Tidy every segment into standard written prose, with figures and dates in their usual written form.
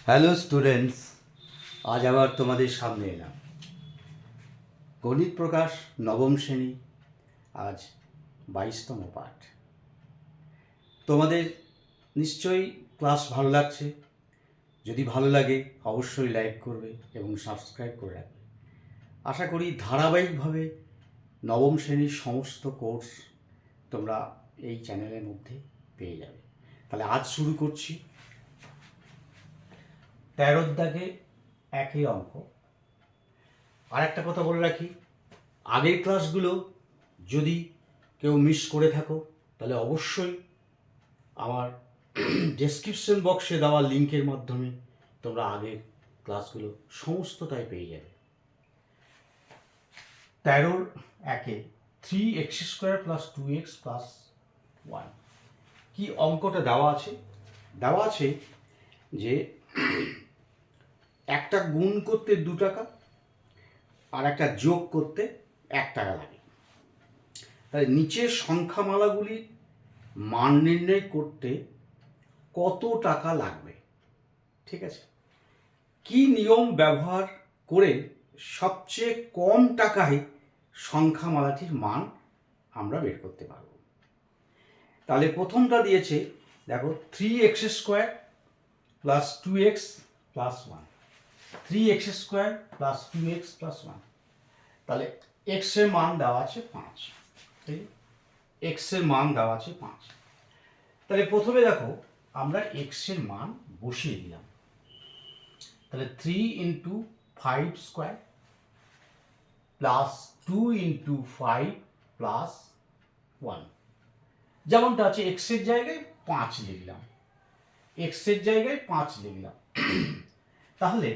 Hello students, আজ আবার তোমাদের সামনে এলাম। গণিত প্রকাশ নবম শ্রেণী, আজ 22তম পাঠ। তোমাদের নিশ্চয়ই ক্লাস ভালো লাগছে। যদি ভালো লাগে অবশ্যই লাইক করবে এবং সাবস্ক্রাইব করে রাখবে। আশা করি ধারাবাহিকভাবে নবম শ্রেণীর সমস্ত কোর্স তোমরা এই চ্যানেলের মধ্যে পেয়ে যাবে। তাহলে আজ শুরু করছি 13 দাগে একই অঙ্ক। আর একটা কথা বলে রাখি, আগের ক্লাসগুলো যদি কেউ মিস করে থাকো তাহলে অবশ্যই আমার ডেসক্রিপশন বক্সে দেওয়া লিঙ্কের মাধ্যমে তোমরা আগের ক্লাসগুলো সমস্তটাই পেয়ে যাবে। 13-এ 3x² + 2x + 1 কি অঙ্কটা দেওয়া আছে? দেওয়া আছে যে একটা গুণ করতে 2 টাকা আর একটা যোগ করতে 1 টাকা লাগে। তাহলে নিচের সংখ্যামালাগুলির মান নির্ণয় করতে কত টাকা লাগবে? ঠিক আছে, কি নিয়ম ব্যবহার করে সবচেয়ে কম টাকায় সংখ্যামালাটির মান আমরা বের করতে পারব? তাহলে প্রথমটা দিয়েছে, দেখো 3x² + 2x + 1, 3x² + 2x + 1। তাহলে x এর মান দেওয়া আছে 5, ঠিক? x এর মান দেওয়া আছে 5। তাহলে প্রথমে দেখো আমরা x এর মান বসিয়ে দিলাম। তাহলে 3 × 5² + 2 × 5 + 1, যেমনটা আছে x এর জায়গায় 5 লিখলাম, x এর জায়গায় 5 লিখলাম। তাহলে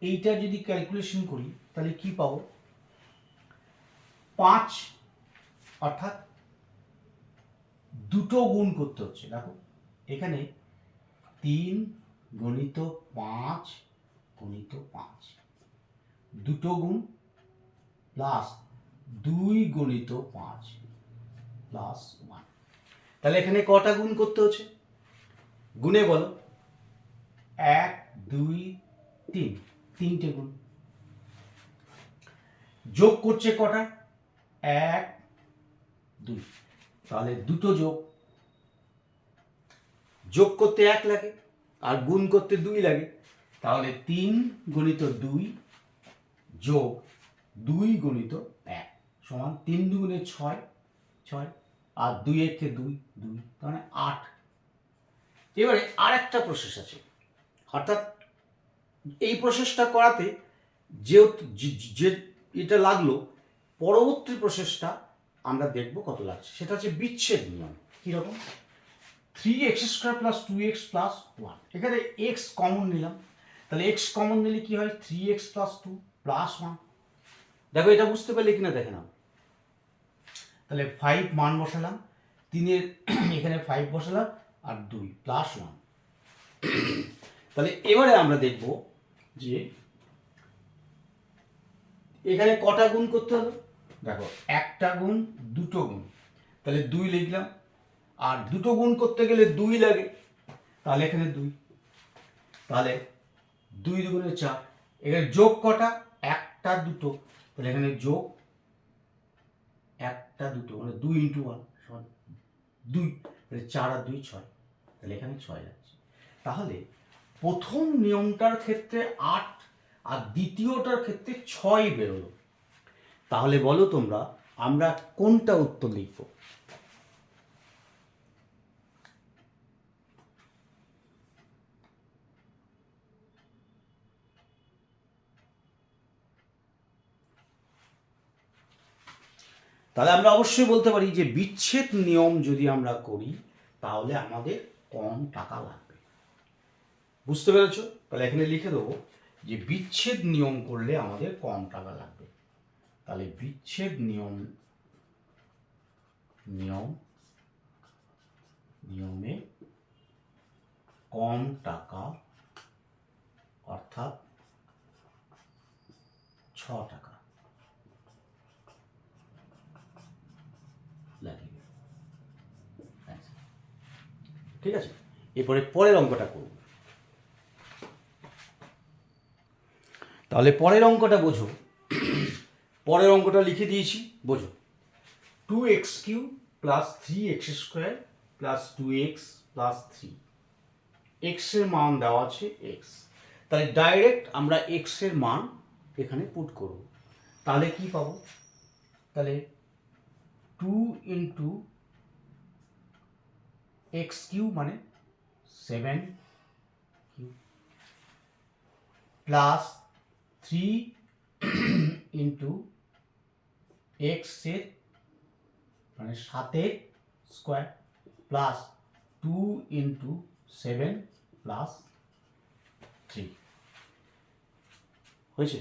এইটা যদি ক্যালকুলেশন করি তাহলে কি পাবো? 5 অর্থাৎ দুটো গুণ করতে হচ্ছে। দেখো এখানে 3 × 5 × 5, দুটো গুণ প্লাস 2 × 5 + 1। তাহলে এখানে কটা গুণ করতে হচ্ছে? গুণে বলো। 1 2 3, তিনটে গুণ। যোগ করছে কটা? 1 2, তাহলে দুটো যোগ। যোগ করতে 1 লাগে আর গুণ করতে 2 লাগে। তাহলে 3 × 2 যোগ 2 × 1 সমান 3 2 6, 6 আর 2 1 2 2, মানে 8। এবারে আর একটা প্রসেস আছে, অর্থাৎ এই প্রসেসটা করাতে যে এটা লাগলো, পরবর্তী প্রসেসটা আমরা দেখব কত লাগছে। সেটা হচ্ছে বিচ্ছেদ নিয়ম। কীরকম? 3x² + 2x + 1, এখানে x কমন নিলাম। তাহলে x কমন নিলে কি হয়? 3x + 2 + 1। দেখো এটা বুঝতে পারলে কিনা দেখে নাও। তাহলে 5 মান বসালাম, 3-এর এখানে 5 বসালাম আর 2 + 1। তাহলে এবারে আমরা দেখব যে এখানে কটা গুণ করতে হলো। দেখো একটা গুণ, দুটো গুণ, তাহলে 2 লিখলাম। আর দুটো গুণ করতে গেলে 2 লাগে, তাহলে এখানে 2। তাহলে 2 2 4। এখানে যোগ কটা? একটা দুটো, তাহলে এখানে যোগ একটা দুটো, মানে 2 × 1 সমান 2, তাহলে 4 আর 2 6, তাহলে এখানে 6 যাচ্ছে। তাহলে প্রথম নিয়মটার ক্ষেত্রে 8 আর দ্বিতীয়টার ক্ষেত্রে 6 বেরোলো। তাহলে বলো তোমরা আমরা কোনটা উত্তর লিখব? তাহলে আমরা অবশ্যই বলতে পারি যে বিচ্ছেদ নিয়ম যদি আমরা করি তাহলে আমাদের কম টাকা লাগবে। বুঝতে পেরেছো? তাহলে এখানে লিখে দেবো যে বিচ্ছেদ নিয়ম করলে আমাদের কম টাকা লাগবে। তাহলে বিচ্ছেদ নিয়মে কম টাকা অর্থাৎ 6 টাকা লাগবে। ঠিক আছে, এরপরে পরের অঙ্কটা করব। তাহলে পরের অঙ্কটা বোঝো, পরের অঙ্কটা লিখে দিয়েছি, বোঝো। 2x³ plus 3x² plus 2x plus 3, x এর মান দেওয়া আছে এক্স। তাহলে ডাইরেক্ট আমরা এক্স এর মান এখানে পুট করব। তাহলে কি পাবো? তাহলে 2 ইন্টু x³ মানে 7 প্লাস 3 ইন্টু এক্স এর মানে 7 স্কোয়ার প্লাস 2 ইন্টু 7 প্লাস 3 হয়েছে।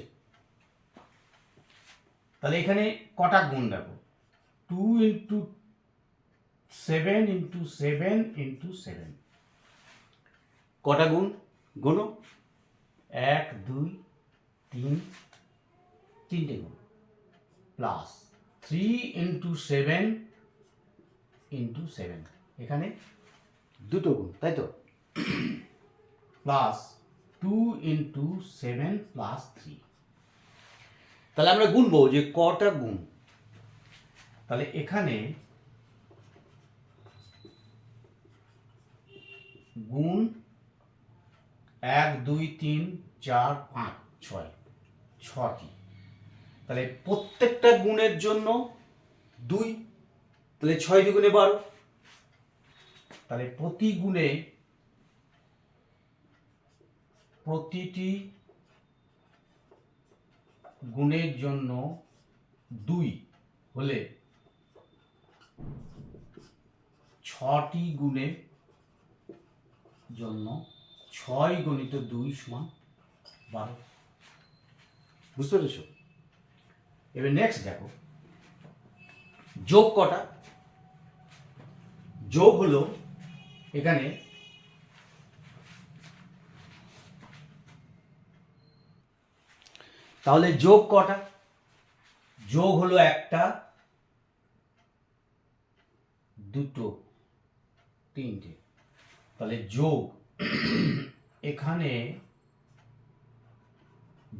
তাহলে এখানে কটা গুণ দেখো, 2 ইন্টু 7 ইন্টু 7 ইন্টু 7, কটা গুণ? গুণো 1 2 3, তিনটে গুণ প্লাস 3 ইন্টু 7 ইন্টু 7, এখানে দুটো গুণ, তাই তো, প্লাস 2 ইন্টু 7 প্লাস 3। তাহলে আমরা গুনবো যে কটা গুণ। তাহলে এখানে গুণ 1 2 3 4 5 6, 6টি। তাহলে প্রত্যেকটা গুণের জন্য 2, তাহলে 6 2 12। তাহলে প্রতি গুণে, প্রতিটি গুণের জন্য 2 হলে 6টি গুণের জন্য 6 গুণিত 2 সমান 12। বুঝতে পেরেছ? এবার নেক্সট দেখো, যোগ কটা? যোগ হলো এখানে তাহলে যোগ কটা? যোগ হলো 1টা 2টো 3টে। তাহলে যোগ এখানে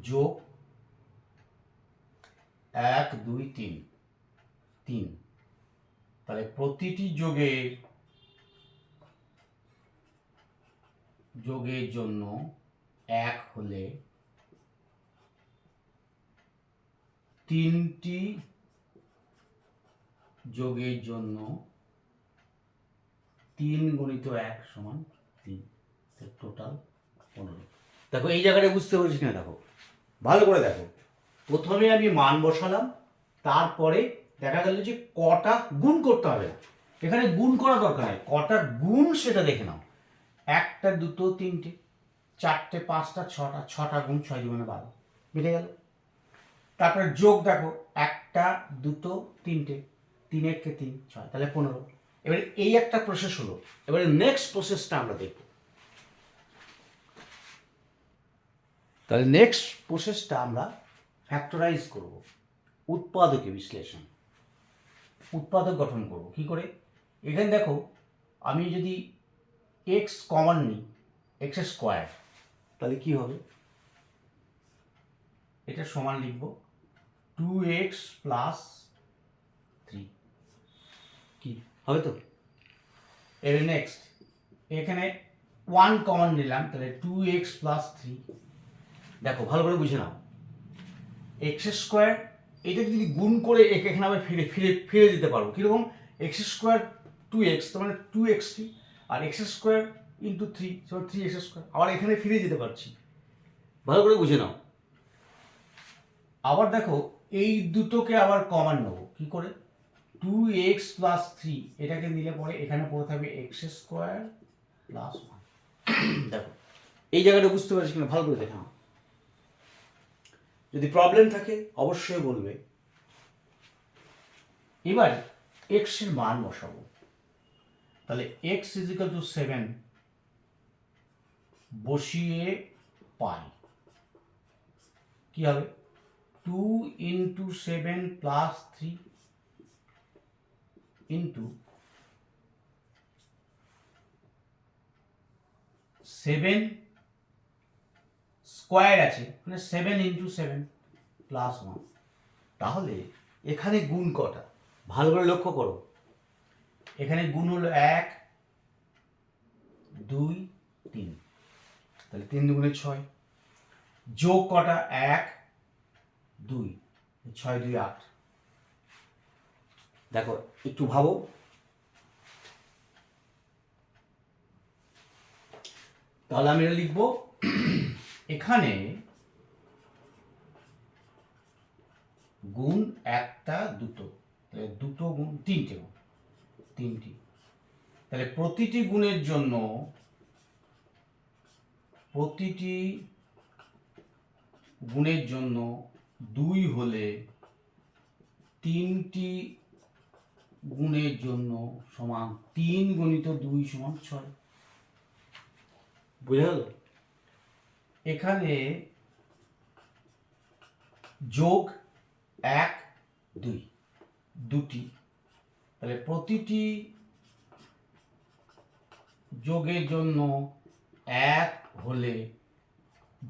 যোগ 1 2 3, 3। তাহলে প্রতিটি যোগের জন্য 1 হলে 3টি যোগের জন্য 3 গুণিত 1 সমান 3, টোটাল 15। দেখো এই জায়গাটা বুঝতে পেরেছি কিনা দেখো, ভালো করে দেখো। প্রথমে আমি মান বসালাম, তারপরে দেখা গেল যে কটা গুণ করতে হবে। এখানে গুণ করা দরকার নেই, কটা গুণ সেটা দেখে নাও। 1টা 2টো 3টে 4টে 5টা 6টা, 6টা গুণ 6 2 12, বেড়ে গেল। তারপরে যোগ দেখো, 1টা 2টো 3টে, 3 1 3 6, তাহলে 15। এবারে এই একটা প্রসেস হলো। এবারে নেক্সট প্রসেসটা আমরা দেখব। তাহলে নেক্সট প্রসেসটা আমরা ফ্যাক্টরাইজ করব, উৎপাদকে বিশ্লেষণ, উৎপাদক গঠন করব। কি করে? এখানে দেখো, আমি যদি এক্স কমন নিই, এক্স স্কোয়ার, তাহলে কি হবে? এটা সমান লিখব 2x প্লাস 3, কি হবে তো? এবার নেক্সট এখানে 1 কমন নিলাম, তাহলে 2x প্লাস 3। দেখো ভালো করে বুঝে নাও, এক্স স্কোয়ার এটা যদি গুণ করে এখানে আবার ফিরে দিতে পারবো। কীরকম? এক্স স্কোয়ার 2x, তার মানে 2xt, আর এক্স স্কোয়ার ইন্টু 3 সমান 3x স্কোয়ার, আবার এখানে ফিরে যেতে পারছি। ভালো করে বুঝে নাও। আবার দেখো এই দুটোকে আবার কমন নেবো। কি করে? 2x প্লাস 3 এটাকে নিলে পরে এখানে পড়ে থাকবে এক্স স্কোয়ার প্লাস 1। দেখো এই জায়গাটা বুঝতে পারছি কিনা ভালো করে দেখো। যদি প্রবলেম থাকে অবশ্যই বলবে। এবার এক্স এর মান বসাবো। তাহলে x = 7 বসিয়ে পাই, কি হবে? 2 ইন্টু 7 প্লাস 3 ইন্টু 7 স্কোয়ার আছে মানে 7 ইন্টু 7 প্লাস 1। তাহলে এখানে গুণ কটা ভালো করে লক্ষ্য করো, এখানে গুণ হলো 1 2 3, তাহলে 3 দুগুণে 6, যোগ কটা 1 2, 6 2 8। দেখো একটু ভাবো, তাহলে আমি এটা লিখবো এখানে গুণ একটা দুটো, তাহলে দুটো গুণ তিনটে গুণ, তিনটি, তাহলে প্রতিটি গুণের জন্য দুই হলে তিনটি গুণের জন্য সমান 3 গুণিত 2 সমান 6। বুঝা গেল? এখানে যোগ 1 2 দুটি, তাহলে প্রতিটি যোগের জন্য 1 হলে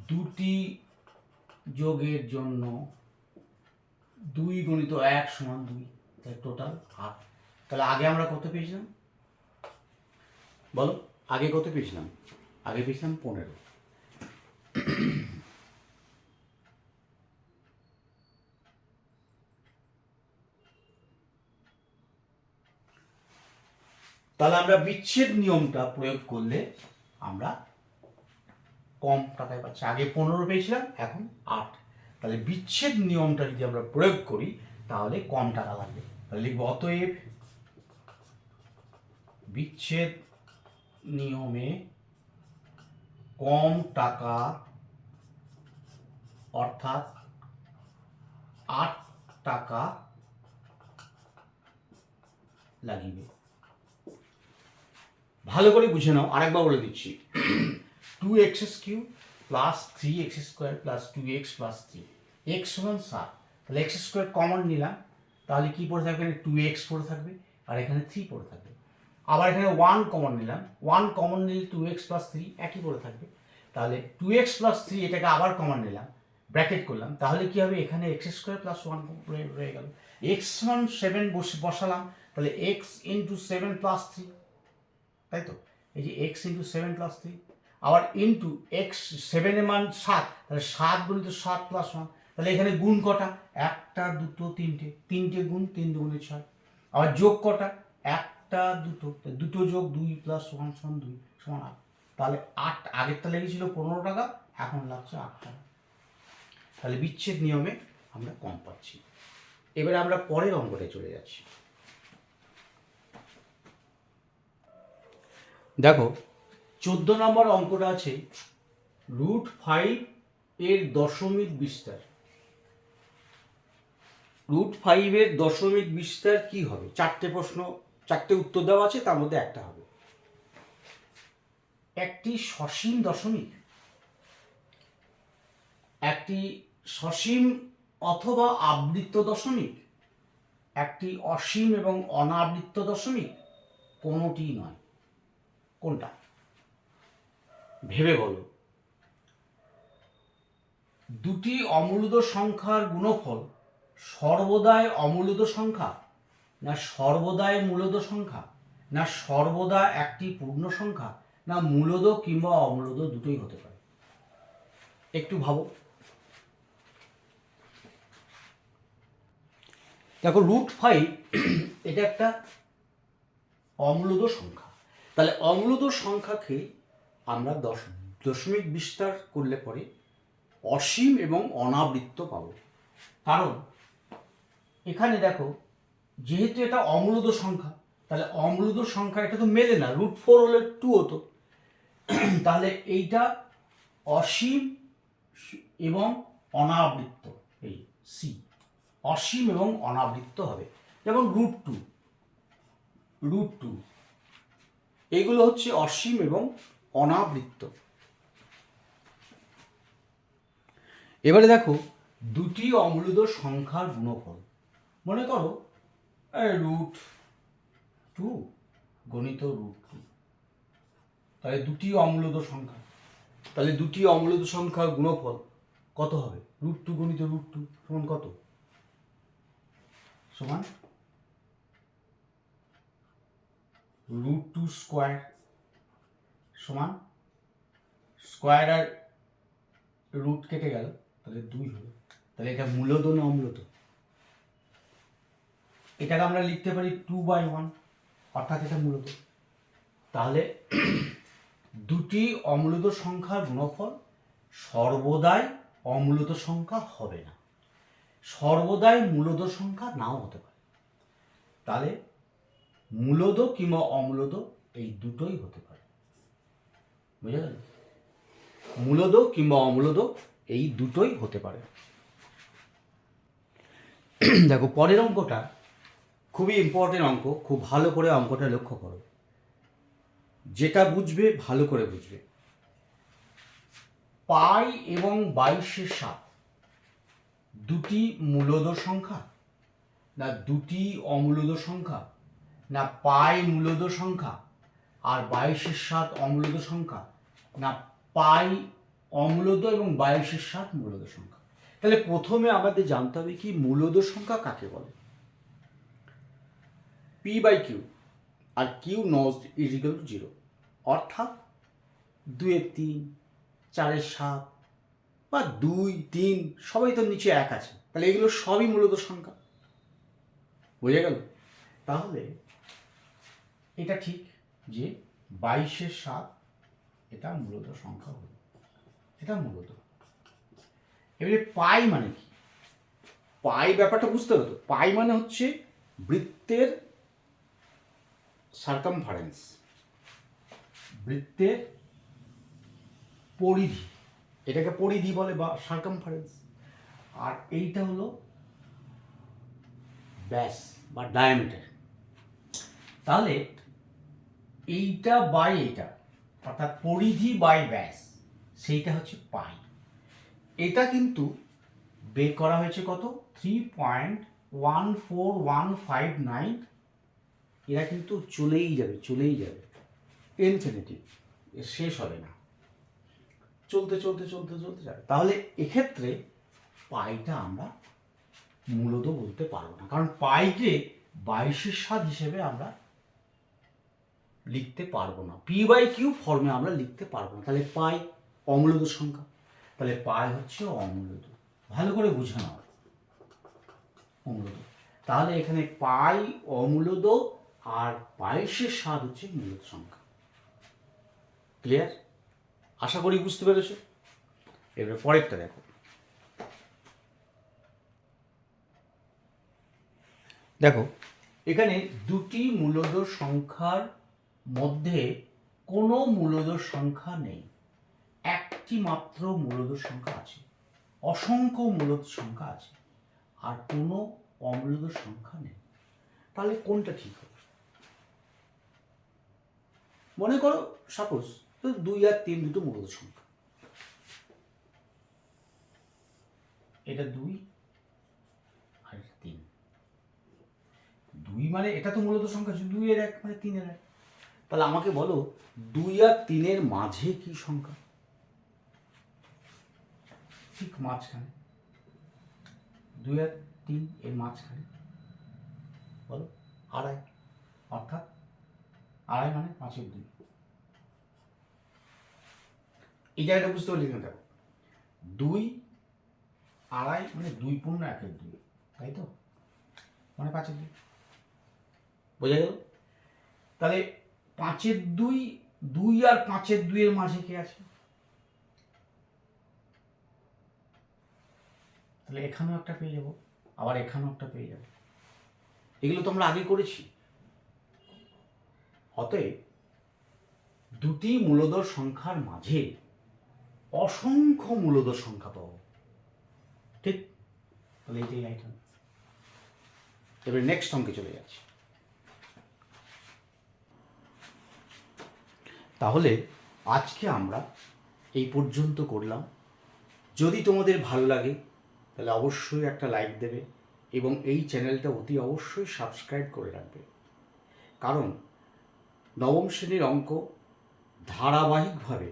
দুটি যোগের জন্য 2 গুণিত 1 সমান 2, তাহলে টোটাল 8। তাহলে আগে আমরা কত পেয়েছিলাম বলো? আগে কত পেয়েছিলাম? আগে পেয়েছিলাম 15। তাহলে আমরা বিচ্ছেদ নিয়মটা প্রয়োগ করলে আমরা কম টাকায় পাচ্ছি। আগে 15 পেয়েছিলাম, এখন 8। তাহলে বিচ্ছেদ নিয়মটা যদি আমরা প্রয়োগ করি তাহলে কম টাকা লাগবে। তাহলে লিখব অতএব বিচ্ছেদ নিয়মে কম টাকা অর্থাৎ 8 টাকা লাগিবে। ভালো করে বুঝে নাও, আরেকবার বলে দিচ্ছি। 2x³ plus 3x² plus 2x plus 3, x সমান 7, তাহলে x² কমন নিলাম, তাহলে কি পড়ে থাকবে? 2x পড়ে থাকবে আর এখানে 3 পড়ে থাকবে। আবার এখানে 1 কমন নিলাম, 1 কমন নিলে 2x প্লাস 3 একই পড়ে থাকবে। তাহলে 2x প্লাস 3 এটাকে আবার কমন নিলাম, ব্র্যাকেট করলাম, তাহলে কি হবে? এখানে x² প্লাস 1 রয়ে গেল। x সমান 7 বসালাম, তাহলে x ইন্টু 7 প্লাস 3, তাই তো? এই যে x ইন্টু 7 প্লাস 3, আবার ইন্টু x 7 এর মান 7, তাহলে 7 গুণিত 7 প্লাস 1, তাহলে এখানে গুণ কটা? একটা দুটো তিনটে, তিনটে গুণ 3 দুগুণে 6। আবার যোগ কটা? একটা দুটো, দুটো যোগ 2 প্লাস 1 সমান 2 সমান 8। তাহলে 8, আগেরটা লেগেছিল 15 টাকা, এখন লাগছে 8 টাকা। তাহলে বিচ্ছেদ নিয়মে আমরা কম পাচ্ছি। এবারে আমরা পরের অঙ্কটা চলে যাচ্ছি। দেখো 14 নম্বর অঙ্কটা আছে √5 এর দশমিক বিস্তার। √5 এর দশমিক বিস্তার কি হবে? চারটে প্রশ্ন, চারটে উত্তর দেওয়া আছে, তার মধ্যে একটা হবে। একটি সসীম দশমিক, একটি সসীম অথবা আবৃত্ত দশমিক, একটি অসীম এবং অনাবৃত্ত দশমিক, কোনোটি নয়। কোনটা? ভেবে বলো। দুটি অমূলদ সংখ্যার গুণফল সর্বদাই অমূলদ সংখ্যা, না সর্বদাই মূলদ সংখ্যা, না সর্বদা একটি পূর্ণ সংখ্যা, না মূলদ কিংবা অমূলদ দুটোই হতে পারে। একটু ভাবো। দেখো √5 এটা একটা অমূলদ সংখ্যা, তাহলে অমূলদ সংখ্যাকে আমরা দশমিক বিস্তার করলে পরে অসীম এবং অনাবৃত্ত পাব। কারণ এখানে দেখো, যেহেতু এটা অমূলদ সংখ্যা, তাহলে অমূলদ সংখ্যা এটা তো মেলে না, √4 হলে 2 হতো, তাহলে এইটা অসীম এবং অনাবৃত্ত, এই সি অসীম এবং অনাবৃত্ত হবে। যেমন √2 এগুলো হচ্ছে অসীম এবং অনাবৃত্ত। এবারে দেখো দুটি অমূলদ সংখ্যার গুণফল, মনে করো √2 গণিত √2, তাহলে দুটি অমূলদ সংখ্যা, তাহলে দুটি অম্লদ সংখ্যার গুণফল কত হবে? √2 গুণিত √2 সমান কত? সমান √2 স্কোয়ার সমান স্কোয়ার আর রুট কেটে গেল, তাহলে 2 হলো। তাহলে এটা মূলদ না অম্লদ? এটাকে আমরা লিখতে পারি 2/1, অর্থাৎ এটা মূলদ। তাহলে দুটি অম্লদ সংখ্যার গুণফল সর্বদাই অম্লদ সংখ্যা হবে না, সর্বদাই মূলদ সংখ্যা নাও হতে পারে। তাহলে মূলদ কিংবা অম্লদ এই দুটোই হতে পারে। বুঝা গেল? মূলদ কিংবা অম্লদ এই দুটোই হতে পারে। দেখো পরের অঙ্কটা খুবই ইম্পর্টেন্ট অঙ্ক, খুব ভালো করে অঙ্কটা লক্ষ্য করো, যেটা বুঝবে ভালো করে বুঝবে। পাই এবং 22/7 দুটি মূলদ সংখ্যা না দুটি অমূলদ সংখ্যা, না পাই মূলদ সংখ্যা আর 22/7 অমূলদ সংখ্যা, না পাই অমূলদ এবং 22/7 মূলদ সংখ্যা? তাহলে প্রথমে আমাদের জানতে হবে কি মূলদ সংখ্যা কাকে বলে। p/q আর q নট ইকুয়াল টু 0, অর্থাৎ 2/3, 4/7 বা 2, 3 সবাই তো নিচে 1 আছে, তাহলে এগুলো সবই মূলদ সংখ্যা। বোঝা গেল? তাহলে এটা ঠিক যে 22/7 এটা মূলদ সংখ্যা হলো, এটা মূলদ। এবারে পাই মানে কি? পাই ব্যাপারটা বুঝতে হবে তো। পাই মানে হচ্ছে বৃত্তের সার্কামফারেন্স, বৃত্তের পরিধি, এটাকে পরিধি বলে বা সার্কামফারেন্স। আর এইটা হলো ব্যাস বা ডায়ামিটার। তাহলে এইটা বাই এইটা, অর্থাৎ পরিধি বাই ব্যাস, সেইটা হচ্ছে পাই। এটা কিন্তু বের করা হয়েছে কত? 3.14159। এরা কিন্তু চলেই যাবে, চলেই যাবে, ইনফিনিটি, শেষ হবে না, চলতে চলতে চলতে চলতে যাবে। তাহলে এক্ষেত্রে পাইটা আমরা মূলদ বলতে পারবো না, কারণ পাইকে 22/7 হিসেবে আমরা লিখতে পারবো না, p/q ফর্মে আমরা লিখতে পারবো না। তাহলে পাই অমূলদ সংখ্যা, তাহলে পাই হচ্ছে অমূলদ। ভালো করে বুঝে নাও, অমূলদ। তাহলে এখানে পাই অমূলদ আর 22/7 হচ্ছে মূলদ সংখ্যা। ক্লিয়ার? আশা করি বুঝতে পেরেছো। এবার পরেরটা দেখো। দেখো এখানে দুটি মূলদ সংখ্যার মধ্যে কোনো মূলদ সংখ্যা নেই, একটি মাত্র মূলদ সংখ্যা আছে, অসংখ্য মূলদ সংখ্যা আছে, আর কোনো অমূলদ সংখ্যা নেই। তাহলে কোনটা ঠিক হবে? মনে করো সাপোজ 2 আর 3 দুটো মূলদ সংখ্যা, এটা 2 আর 3। 2 মানে এটা তো মূলদ সংখ্যা, 2 এর 1 মানে 3 এর 1। তাহলে আমাকে বলো 2 আর 3 এর মাঝে কি সংখ্যা? ঠিক মাঝখানে, 2 আর 3 এর মাঝখানে বলো 2.5, অর্থাৎ 2.5 মানে 5/2। এই জায়গাটা বুঝতে পারলি না? দেখো 2, 2.5 মানে 2 পূর্ণ 1/2, তাই তো, মানে 5/2। বোঝা গেল? তাহলে 5/2, 2 আর 5/2 এর মাঝে কে আছে? তাহলে এখানেও একটা পেয়ে যাব, আবার এখানেও একটা পেয়ে যাব। এগুলো তো আমরা আগে করেছি। অতএব দুটি মূলদ সংখ্যার মাঝে অসংখ্য মূলদ সংখ্যা পাবো, ঠিক? তাহলে এটাই রাইট হবে। এবার নেক্সট অঙ্কে চলে যাচ্ছি। তাহলে আজকে আমরা এই পর্যন্ত করলাম। যদি তোমাদের ভালো লাগে তাহলে অবশ্যই একটা লাইক দেবে এবং এই চ্যানেলটা অতি অবশ্যই সাবস্ক্রাইব করে রাখবে, কারণ নবম শ্রেণীর অঙ্ক ধারাবাহিকভাবে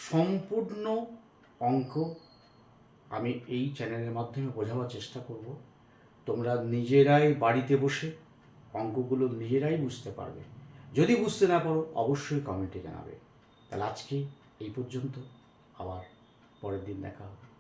সম্পূর্ণ অঙ্ক আমি এই চ্যানেলের মাধ্যমে বোঝাবার চেষ্টা করব। তোমরা নিজেরাই বাড়িতে বসে অঙ্কগুলো নিজেরাই বুঝতে পারবে। যদি বুঝতে না পারো অবশ্যই কমেন্টে জানাবে। তাহলে আজকে এই পর্যন্ত, আবার পরের দিন দেখা হবে।